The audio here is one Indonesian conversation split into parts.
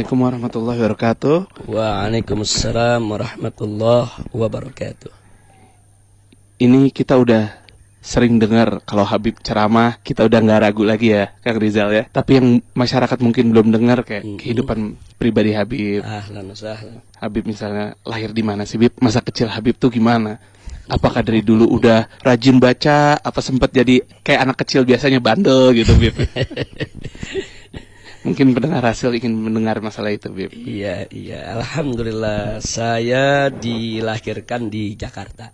Assalamualaikum warahmatullahi wabarakatuh. Waalaikumsalam warahmatullahi wabarakatuh. Ini kita udah sering dengar kalau Habib ceramah, kita udah nggak ragu lagi ya, Kang Rizal ya. Tapi yang masyarakat mungkin belum dengar kayak kehidupan pribadi Habib. Ahlan wa sahlan. Habib misalnya lahir di mana sih, Bib? Masa kecil Habib tuh gimana? Apakah dari dulu udah rajin baca? Apa sempat jadi kayak anak kecil biasanya bandel gitu, Bib? Mungkin pendengar hasil ingin mendengar masalah itu, Bib. Iya. Alhamdulillah, saya dilahirkan di Jakarta.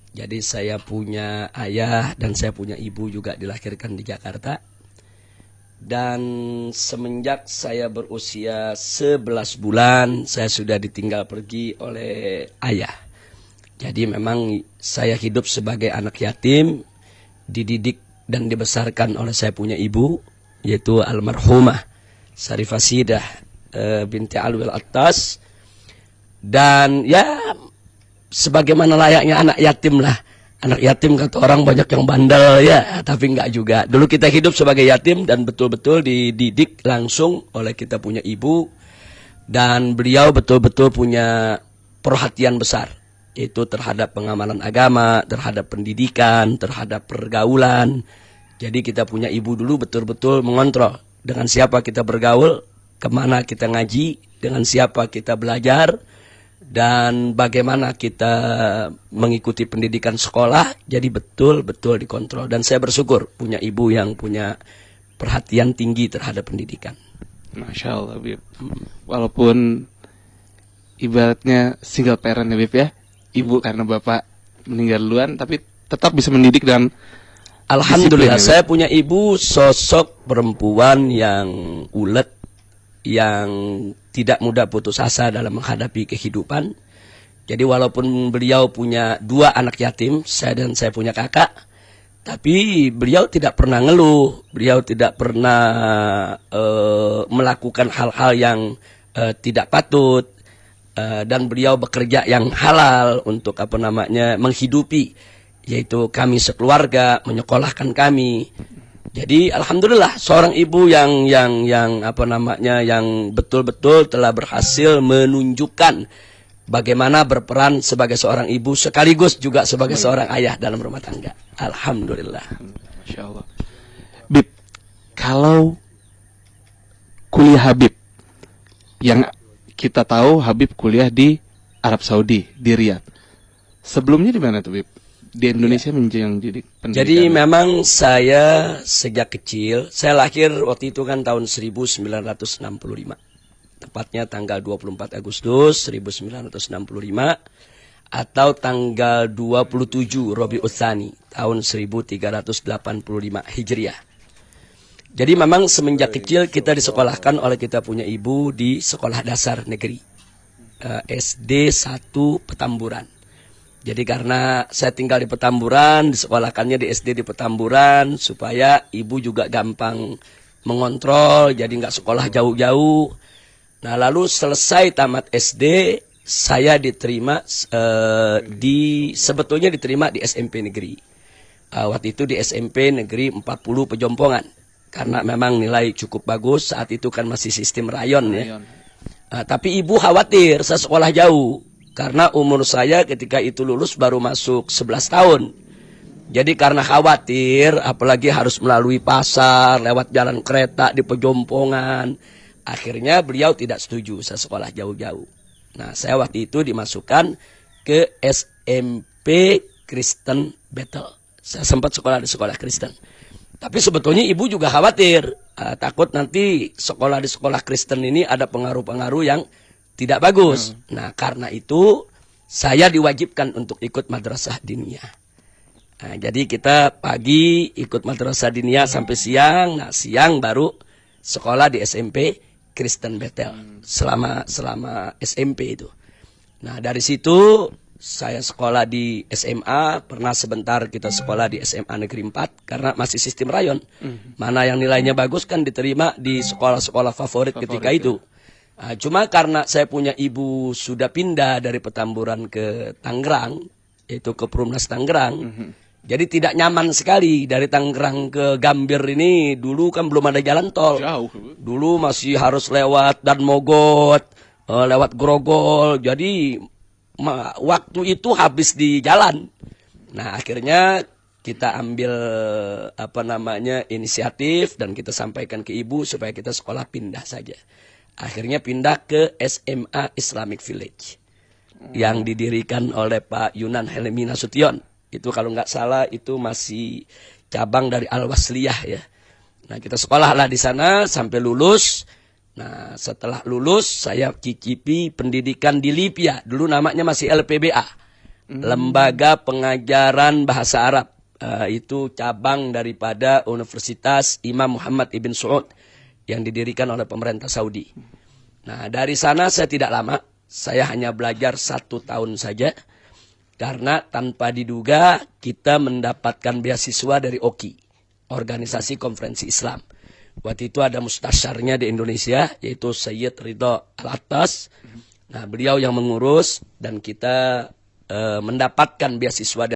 Jadi saya punya ayah dan saya punya ibu juga dilahirkan di Jakarta. Dan semenjak saya berusia 11 bulan, saya sudah ditinggal pergi oleh ayah. Jadi memang saya hidup sebagai anak yatim, dididik dan dibesarkan oleh saya punya ibu, yaitu almarhumah Syarifah Sidah binti Alwil Attas. Dan ya sebagaimana layaknya anak yatim lah. Anak yatim kata orang banyak yang bandel ya, tapi enggak juga. Dulu kita hidup sebagai yatim dan betul-betul dididik langsung oleh kita punya ibu. Dan beliau betul-betul punya perhatian besar, yaitu terhadap pengamalan agama, terhadap pendidikan, terhadap pergaulan. Jadi kita punya ibu dulu betul-betul mengontrol dengan siapa kita bergaul, kemana kita ngaji, dengan siapa kita belajar, dan bagaimana kita mengikuti pendidikan sekolah. Jadi betul-betul dikontrol. Dan saya bersyukur punya ibu yang punya perhatian tinggi terhadap pendidikan. Masya Allah, Bib. Walaupun ibaratnya single parent ya, Bib ya. Ibu karena bapak meninggal duluan, tapi tetap bisa mendidik dan alhamdulillah disiplin, saya punya ibu sosok perempuan yang ulet, yang tidak mudah putus asa dalam menghadapi kehidupan. Jadi walaupun beliau punya 2 anak yatim, saya dan saya punya kakak, tapi beliau tidak pernah ngeluh, beliau tidak pernah melakukan hal-hal yang tidak patut, dan beliau bekerja yang halal untuk menghidupi, yaitu kami sekeluarga, menyekolahkan kami. Jadi alhamdulillah seorang ibu yang betul-betul telah berhasil menunjukkan bagaimana berperan sebagai seorang ibu sekaligus juga sebagai seorang ayah dalam rumah tangga. Alhamdulillah. Masya Allah. Bib, kalau kuliah Habib, yang kita tahu Habib kuliah di Arab Saudi, di Riyadh. Sebelumnya di mana tuh, Bib? Di Indonesia menjenjang pendidikan. Jadi memang saya sejak kecil, saya lahir waktu itu kan tahun 1965. Tepatnya tanggal 24 Agustus 1965 atau tanggal 27 Rabiul Tsani tahun 1385 Hijriah. Jadi memang semenjak kecil kita disekolahkan oleh kita punya ibu di sekolah dasar negeri SD 1 Petamburan. Jadi karena saya tinggal di Petamburan, disekolahkannya di SD di Petamburan, supaya ibu juga gampang mengontrol, jadi nggak sekolah jauh-jauh. Nah lalu selesai tamat SD, saya diterima sebetulnya diterima di SMP negeri. Waktu itu di SMP negeri 40 Pejompongan, karena memang nilai cukup bagus. Saat itu kan masih sistem rayon ya. Tapi ibu khawatir saya sekolah jauh. Karena umur saya ketika itu lulus baru masuk 11 tahun. Jadi karena khawatir, apalagi harus melalui pasar, lewat jalan kereta di Pejompongan, akhirnya beliau tidak setuju saya sekolah jauh-jauh. Nah, saya waktu itu dimasukkan ke SMP Kristen Bethel. Saya sempat sekolah di sekolah Kristen. Tapi sebetulnya ibu juga khawatir, takut nanti sekolah di sekolah Kristen ini ada pengaruh-pengaruh yang tidak bagus. Nah, karena itu saya diwajibkan untuk ikut madrasah diniyah. Nah, jadi kita pagi ikut madrasah diniyah sampai siang. Nah, siang baru sekolah di SMP Kristen Bethel selama SMP itu. Nah, dari situ saya sekolah di SMA, pernah sebentar kita sekolah di SMA Negeri 4 karena masih sistem rayon. Mana yang nilainya bagus kan diterima di sekolah-sekolah favorit ketika itu. Cuma karena saya punya ibu sudah pindah dari Petamburan ke Tangerang, yaitu ke Perumnas Tangerang. Jadi tidak nyaman sekali dari Tangerang ke Gambir ini. Dulu kan belum ada jalan tol. Jauh. Dulu masih harus lewat Dan Mogot, lewat Grogol. Jadi waktu itu habis di jalan. Nah, akhirnya kita ambil inisiatif dan kita sampaikan ke ibu supaya kita sekolah pindah saja. Akhirnya pindah ke SMA Islamic Village yang didirikan oleh Pak Yunan Helmi Nasution. Itu kalau nggak salah itu masih cabang dari Al-Wasliyah ya. Nah, kita sekolahlah di sana sampai lulus. Nah, setelah lulus saya cicipi pendidikan di Lipia. Dulu namanya masih LPBA. Lembaga Pengajaran Bahasa Arab. Itu cabang daripada Universitas Imam Muhammad Ibn Saud yang didirikan oleh pemerintah Saudi. Nah, dari sana saya tidak lama. Saya hanya belajar 1 tahun saja. Karena tanpa diduga kita mendapatkan beasiswa dari OKI, Organisasi Konferensi Islam. Waktu itu ada mustasyarnya di Indonesia, yaitu Sayyid Ridho Al-Attas. Nah, beliau yang mengurus dan kita mendapatkan beasiswa